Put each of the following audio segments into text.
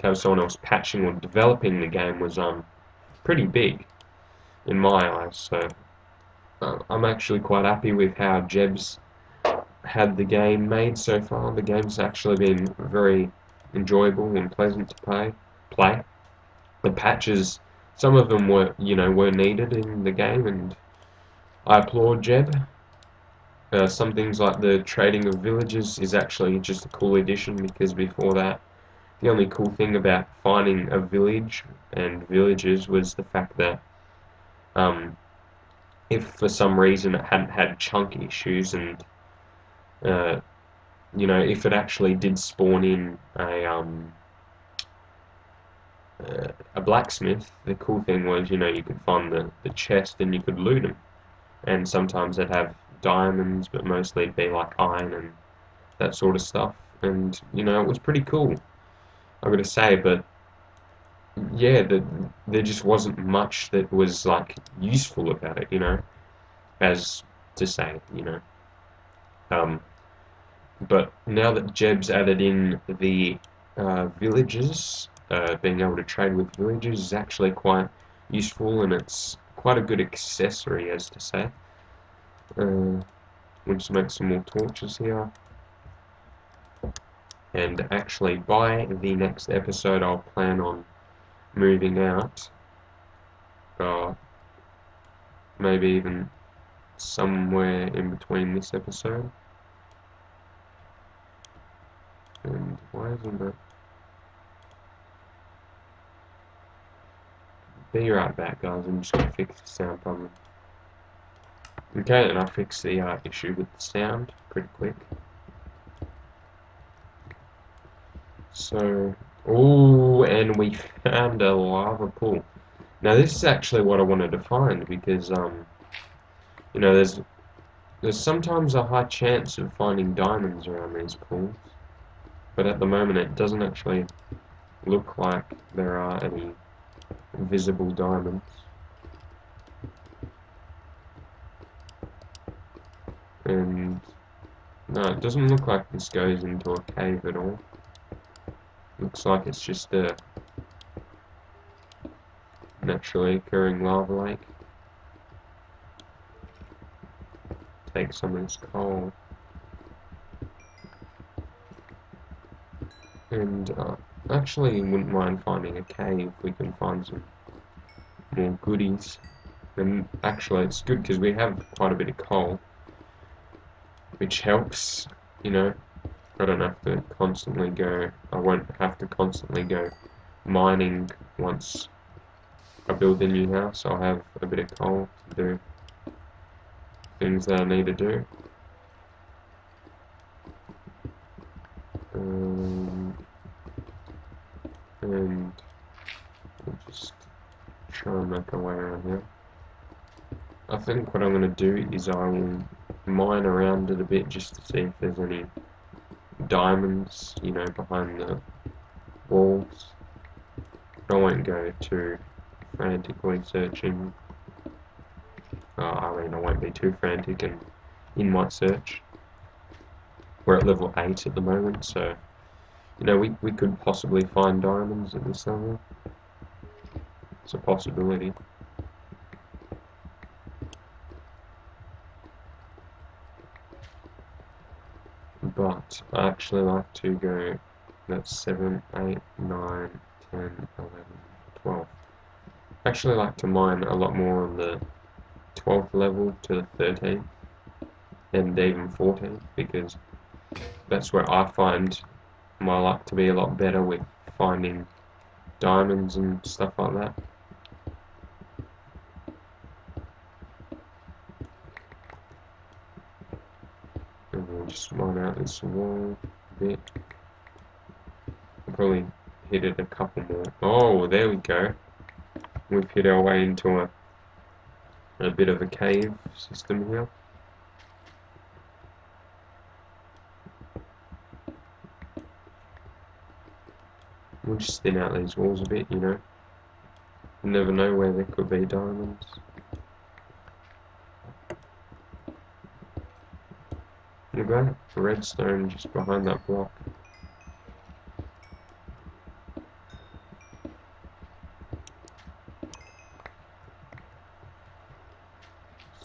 have someone else patching or developing the game was pretty big in my eyes. So I'm actually quite happy with how Jeb's had the game made so far. The game's actually been very enjoyable and pleasant to play. The patches, some of them were needed in the game, and I applaud Jeb. Some things like the trading of villages is actually just a cool addition, because before that, the only cool thing about finding a village and villages was the fact that if for some reason it hadn't had chunk issues, and if it actually did spawn in a blacksmith, the cool thing was, you could find the chest and you could loot them. And sometimes they'd have diamonds, but mostly it'd be like iron and that sort of stuff. And, it was pretty cool, I've got to say. But, yeah, there just wasn't much that was, like, useful about it, as to say. But now that Jeb's added in the villages, being able to trade with villages is actually quite useful, and it's quite a good accessory, as to say. We'll just make some more torches here. And actually, by the next episode, I'll plan on moving out. Maybe even somewhere in between this episode. And why isn't it? Be right back, guys. I'm just going to fix the sound problem. Okay, and I fixed the issue with the sound pretty quick. So, and we found a lava pool. Now, this is actually what I wanted to find, because there's sometimes a high chance of finding diamonds around these pools, but at the moment it doesn't actually look like there are any visible diamonds. And no, it doesn't look like this goes into a cave at all. Looks like it's just a naturally occurring lava lake. Take some of this coal. And actually wouldn't mind finding a cave if we can find some more goodies. And actually it's good because we have quite a bit of coal, which helps, I don't have to constantly go, I won't have to constantly go mining once I build a new house. I'll have a bit of coal to do things that I need to do. And we'll just try and make our way around here. I think what I'm going to do is I will mine around it a bit just to see if there's any diamonds, behind the walls. But I won't go too frantically searching. I won't be too frantic in my search. We're at level 8 at the moment, so we could possibly find diamonds at this level. It's a possibility. But I actually like to go, that's 7, 8, 9, 10, 11, 12. I actually like to mine a lot more on the 12th level to the 13th and even 14th, because that's where I find my luck to be a lot better with finding diamonds and stuff like that. And we'll just mine out this wall a bit. I'll probably hit it a couple more. Oh, there we go. We've hit our way into a bit of a cave system here. We'll just thin out these walls a bit, You never know where there could be diamonds. Look at that, redstone just behind that block.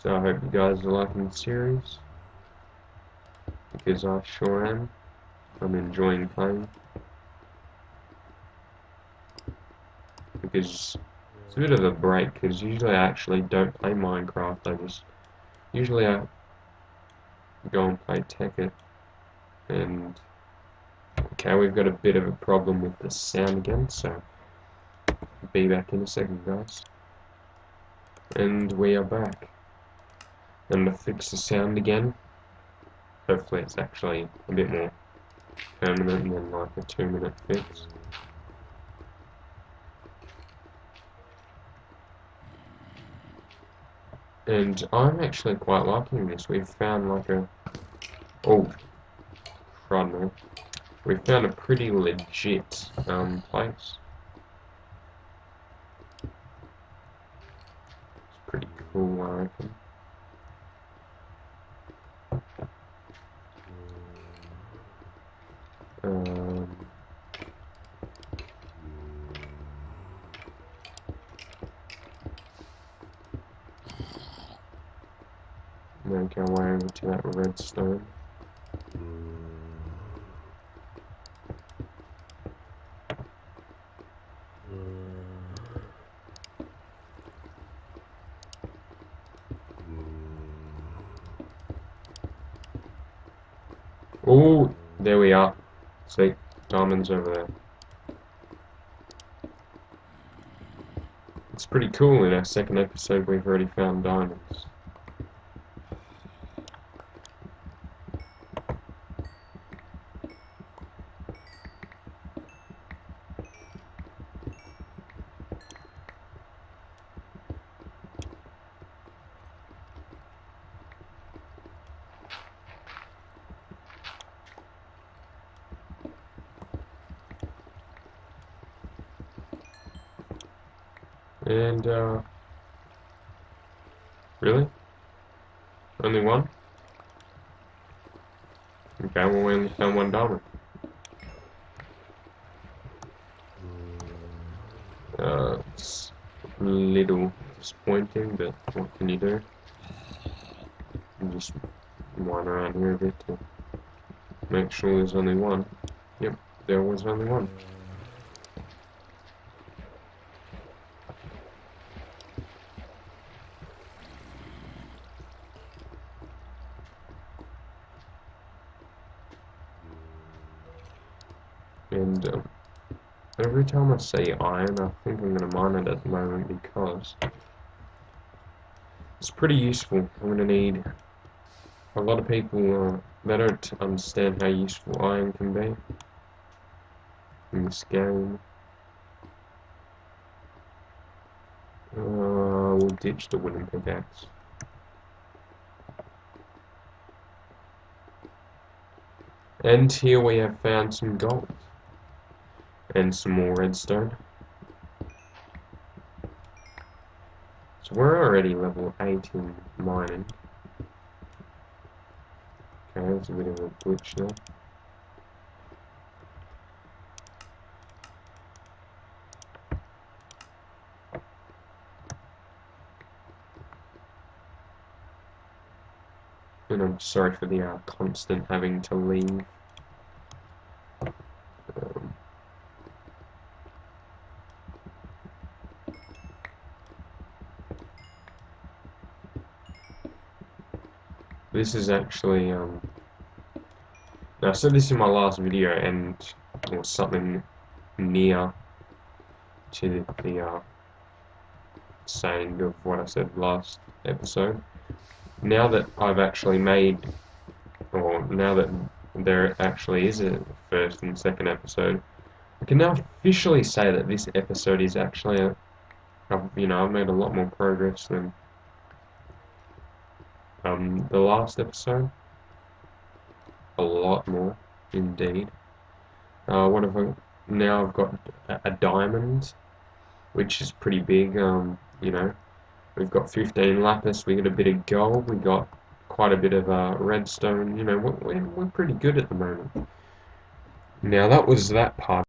So I hope you guys are liking the series, because I sure am. I'm enjoying playing, because it's a bit of a break, because usually I actually don't play Minecraft. Usually I go and play Tekkit, and okay, we've got a bit of a problem with the sound again, so be back in a second, guys. And we are back. I'm gonna fix the sound again. Hopefully it's actually a bit more permanent than like a 2-minute fix. And I'm actually quite liking this. We've found like a... Oh, crud, man. We've found a pretty legit place. It's pretty cool, I reckon. Make our way over to that redstone. Oh, there we are. See, diamonds over there. It's pretty cool. In our second episode, we've already found diamonds. And, really? Only one? Okay, well, we only found one diamond. It's a little disappointing, but what can you do? You just run around here a bit to make sure there's only one. Yep, there was only one. And every time I say iron, I think I'm going to mine it at the moment, because it's pretty useful. I'm going to need... A lot of people, they don't understand how useful iron can be in this game. We'll ditch the wooden pickaxe. And here we have found some gold. And some more redstone. So we're already level 8 in mining. Okay, there's a bit of a glitch there. And I'm sorry for the constant having to leave. This is actually, now I said this in my last video, and or something near to the saying of what I said last episode. Now that I've actually made, or now that there actually is a first and second episode, I can now officially say that this episode is actually I've made a lot more progress than the last episode. A lot more, indeed. What have I... Now I've got a diamond, which is pretty big. We've got 15 lapis, we got a bit of gold, we got quite a bit of redstone. We're pretty good at the moment. Now that was that part.